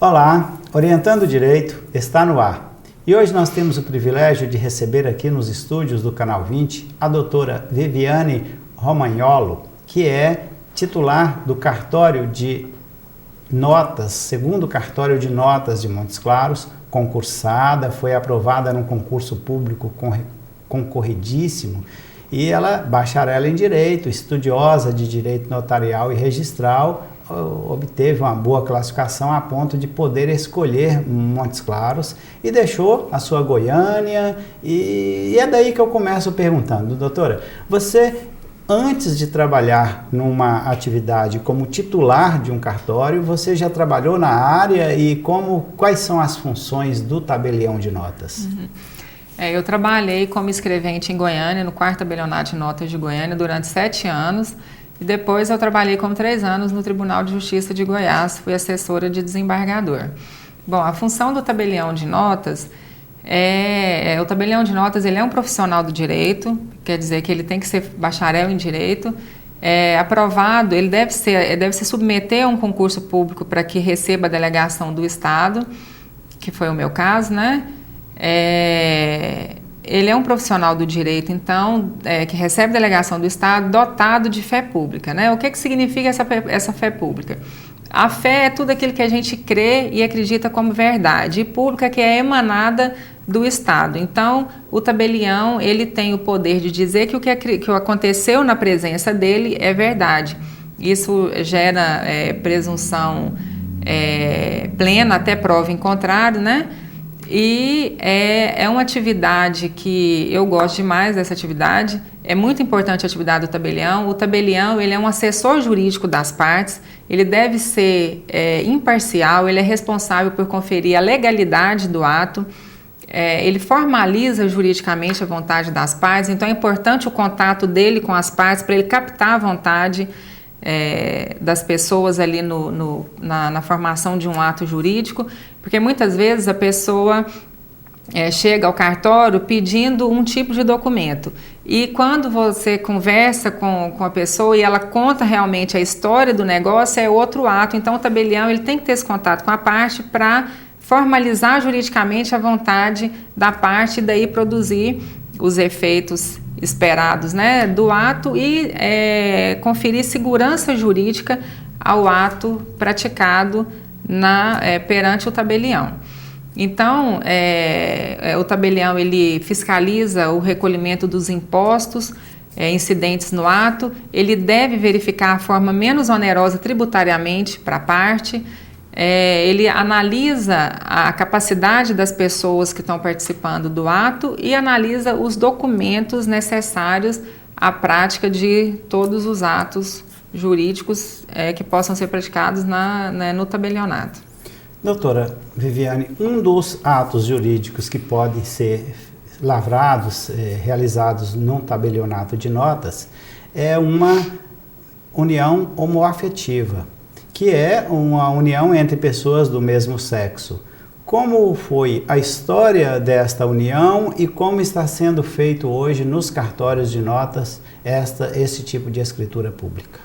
Olá, Orientando o Direito está no ar. E hoje nós temos o privilégio de receber aqui nos estúdios do Canal 20 a doutora Viviane Romagnolo, que é titular do cartório de notas, segundo cartório de notas de Montes Claros, concursada, foi aprovada num concurso público concorridíssimo, e ela, bacharel em Direito, estudiosa de Direito Notarial e Registral, obteve uma boa classificação a ponto de poder escolher Montes Claros e deixou a sua Goiânia, e é daí que eu começo perguntando, doutora, você, antes de trabalhar numa atividade como titular de um cartório, você já trabalhou na área e quais são as funções do tabelião de notas? Eu trabalhei como escrevente em Goiânia, no 4º Tabelionato de Notas de Goiânia, durante 7 anos. E depois eu trabalhei como 3 anos no Tribunal de Justiça de Goiás, fui assessora de desembargador. Bom, a função do tabelião de notas o tabelião de notas, ele é um profissional do direito, quer dizer que ele tem que ser bacharel em direito, aprovado, ele deve se submeter a um concurso público para que receba a delegação do Estado, que foi o meu caso, né? Ele é um profissional do direito, então, que recebe delegação do Estado dotado de fé pública, né? O que significa essa fé pública? A fé é tudo aquilo que a gente crê e acredita como verdade, e pública que é emanada do Estado. Então, o tabelião, ele tem o poder de dizer que o que aconteceu na presença dele é verdade. Isso gera presunção plena até prova em contrário, né? E é uma atividade que eu gosto demais dessa atividade. É muito importante a atividade do tabelião. O tabelião, ele é um assessor jurídico das partes, ele deve ser imparcial, ele é responsável por conferir a legalidade do ato, ele formaliza juridicamente a vontade das partes, então é importante o contato dele com as partes para ele captar a vontade das pessoas ali na formação de um ato jurídico, porque muitas vezes a pessoa chega ao cartório pedindo um tipo de documento, e quando você conversa com a pessoa e ela conta realmente a história do negócio, é outro ato. Então o tabelião, ele tem que ter esse contato com a parte para formalizar juridicamente a vontade da parte e daí produzir os efeitos esperados, né, do ato e conferir segurança jurídica ao ato praticado perante o tabelião. Então, o tabelião, ele fiscaliza o recolhimento dos impostos incidentes no ato, ele deve verificar a forma menos onerosa tributariamente para a parte, ele analisa a capacidade das pessoas que estão participando do ato e analisa os documentos necessários à prática de todos os atos jurídicos que possam ser praticados no tabelionato. Doutora Viviane, um dos atos jurídicos que podem ser lavrados, realizados num tabelionato de notas, é uma união homoafetiva, que é uma união entre pessoas do mesmo sexo. Como foi a história desta união e como está sendo feito hoje nos cartórios de notas esse tipo de escritura pública?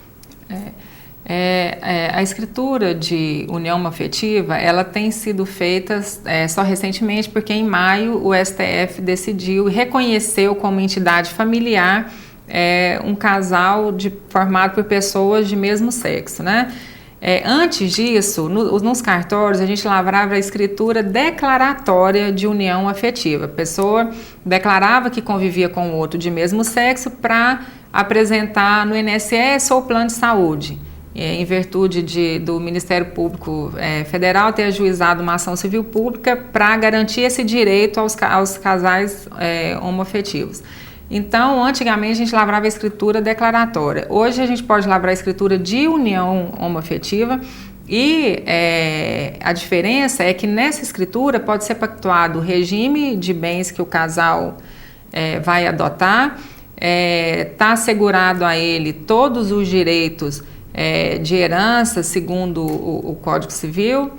A escritura de união afetiva, ela tem sido feita só recentemente, porque em maio o STF decidiu e reconheceu como entidade familiar um casal formado por pessoas de mesmo sexo, né? Antes disso, nos cartórios, a gente lavrava a escritura declaratória de união afetiva. A pessoa declarava que convivia com o outro de mesmo sexo para apresentar no INSS ou plano de saúde, em virtude do Ministério Público Federal ter ajuizado uma ação civil pública para garantir esse direito aos casais homoafetivos. Então, antigamente a gente lavrava a escritura declaratória. Hoje a gente pode lavrar a escritura de união homoafetiva e a diferença é que nessa escritura pode ser pactuado o regime de bens que o casal vai adotar, está assegurado a ele todos os direitos de herança segundo o Código Civil,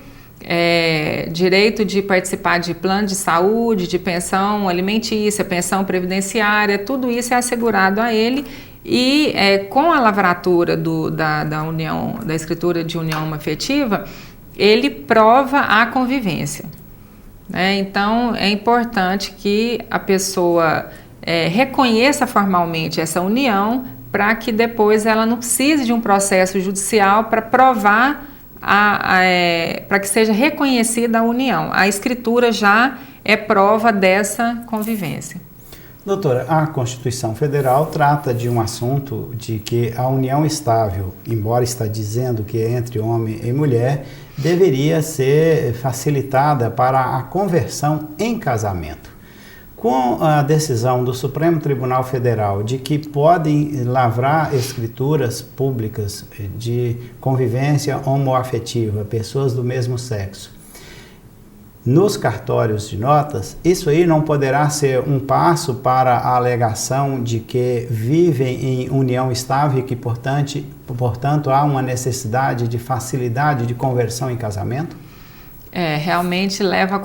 direito de participar de plano de saúde, de pensão alimentícia, pensão previdenciária, tudo isso é assegurado a ele e com a lavratura da escritura de união afetiva, ele prova a convivência, né? Então, é importante que a pessoa reconheça formalmente essa união, para que depois ela não precise de um processo judicial para provar, para que seja reconhecida a união. A escritura já é prova dessa convivência. Doutora, a Constituição Federal trata de um assunto de que a união estável, embora está dizendo que é entre homem e mulher, deveria ser facilitada para a conversão em casamento. Com a decisão do Supremo Tribunal Federal de que podem lavrar escrituras públicas de convivência homoafetiva, pessoas do mesmo sexo, nos cartórios de notas, isso aí não poderá ser um passo para a alegação de que vivem em união estável e que, portanto, há uma necessidade de facilidade de conversão em casamento? Realmente leva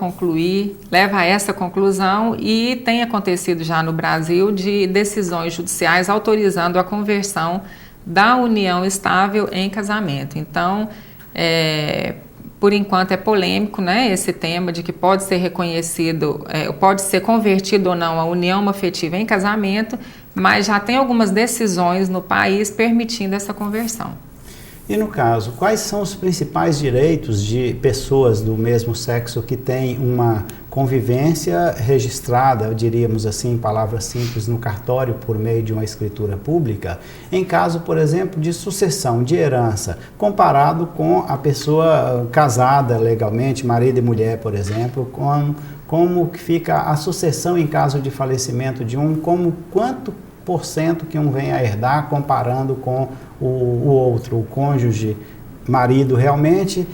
a essa conclusão, e tem acontecido já no Brasil de decisões judiciais autorizando a conversão da união estável em casamento. Então, por enquanto é polêmico, né, esse tema de que pode ser reconhecido, pode ser convertido ou não a união afetiva em casamento, mas já tem algumas decisões no país permitindo essa conversão. E no caso, quais são os principais direitos de pessoas do mesmo sexo que têm uma convivência registrada, diríamos assim, em palavras simples, no cartório por meio de uma escritura pública, em caso, por exemplo, de sucessão, de herança, comparado com a pessoa casada legalmente, marido e mulher, por exemplo, como que fica a sucessão em caso de falecimento de um, quanto por cento que um vem a herdar comparando com o outro, o cônjuge, marido realmente,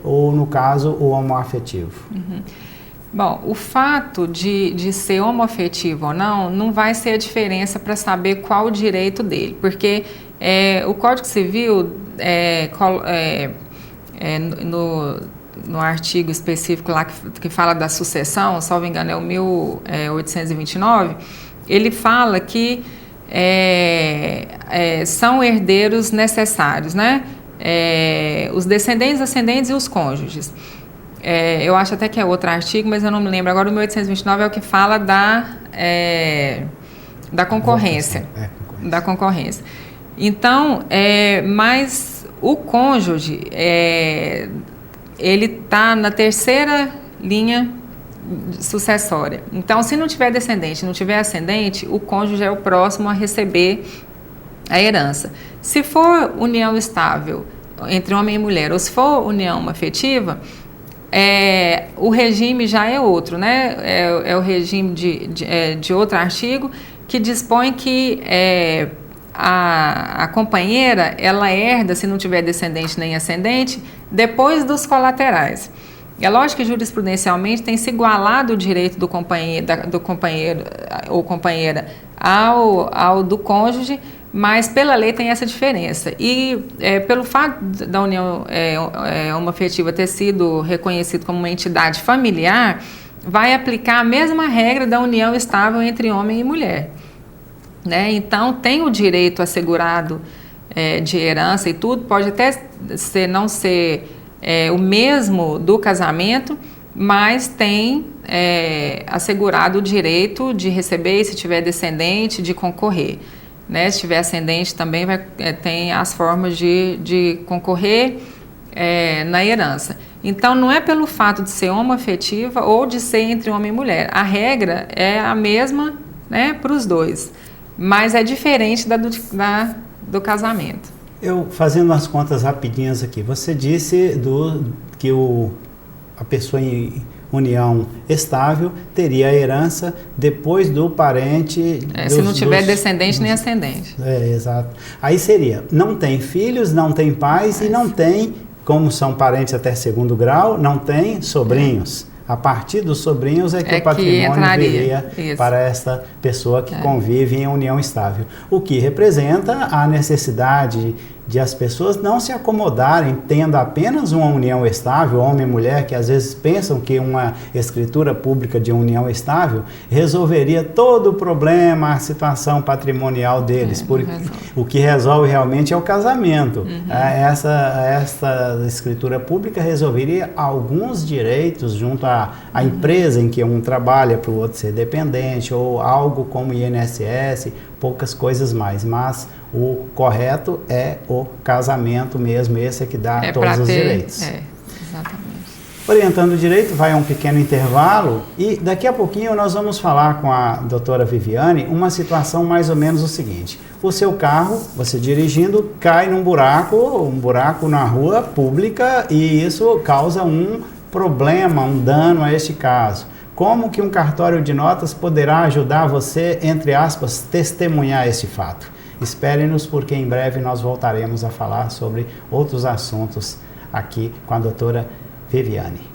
ou no caso o homoafetivo. Uhum. Bom, o fato de ser homoafetivo ou não vai ser a diferença para saber qual o direito dele, porque o Código Civil, no artigo específico lá que fala da sucessão, salvo engano é o 1829, ele fala que são herdeiros necessários, né? Os descendentes, ascendentes e os cônjuges. Eu acho até que é outro artigo, mas eu não me lembro. Agora o 1829 é o que fala da concorrência. Da concorrência. Então, mas o cônjuge, ele está na terceira linha sucessória. Então, se não tiver descendente, não tiver ascendente, o cônjuge é o próximo a receber a herança. Se for união estável entre homem e mulher, ou se for união afetiva, o regime já é outro, né? É o regime de outro artigo que dispõe que a companheira, ela herda, se não tiver descendente nem ascendente, depois dos colaterais. É lógico que jurisprudencialmente tem se igualado o direito do companheiro ou companheira ao do cônjuge, mas pela lei tem essa diferença. E pelo fato da união homoafetiva ter sido reconhecido como uma entidade familiar, vai aplicar a mesma regra da união estável entre homem e mulher, né? Então tem o direito assegurado de herança e tudo, pode até não ser o mesmo do casamento, mas tem assegurado o direito de receber, e se tiver descendente, de concorrer, né? Se tiver ascendente também tem as formas de concorrer na herança. Então não é pelo fato de ser homoafetiva ou de ser entre homem e mulher. A regra é a mesma, né, para os dois, mas é diferente do casamento. Eu, fazendo as contas rapidinhas aqui, você disse que a pessoa em união estável teria a herança depois do parente... se não tiver descendente nem ascendente. Exato. Aí seria, não tem filhos, não tem pais e não tem, como são parentes até segundo grau, não tem sobrinhos. A partir dos sobrinhos que o patrimônio viria para esta pessoa que convive em união estável. O que representa a necessidade de as pessoas não se acomodarem tendo apenas uma união estável, homem e mulher, que às vezes pensam que uma escritura pública de união estável resolveria todo o problema, a situação patrimonial deles, porque o que resolve realmente é o casamento. Essa escritura pública resolveria alguns direitos junto à empresa em que um trabalha para o outro ser dependente, ou algo como INSS, poucas coisas mais, mas o correto é o casamento mesmo, esse é que dá todos os direitos. Exatamente. Orientando o direito, vai a um pequeno intervalo e daqui a pouquinho nós vamos falar com a doutora Viviane uma situação mais ou menos o seguinte: o seu carro, você dirigindo, cai num buraco na rua pública e isso causa um problema, um dano a este caso. Como que um cartório de notas poderá ajudar você, entre aspas, testemunhar este fato? Espere-nos, porque em breve nós voltaremos a falar sobre outros assuntos aqui com a doutora Viviane.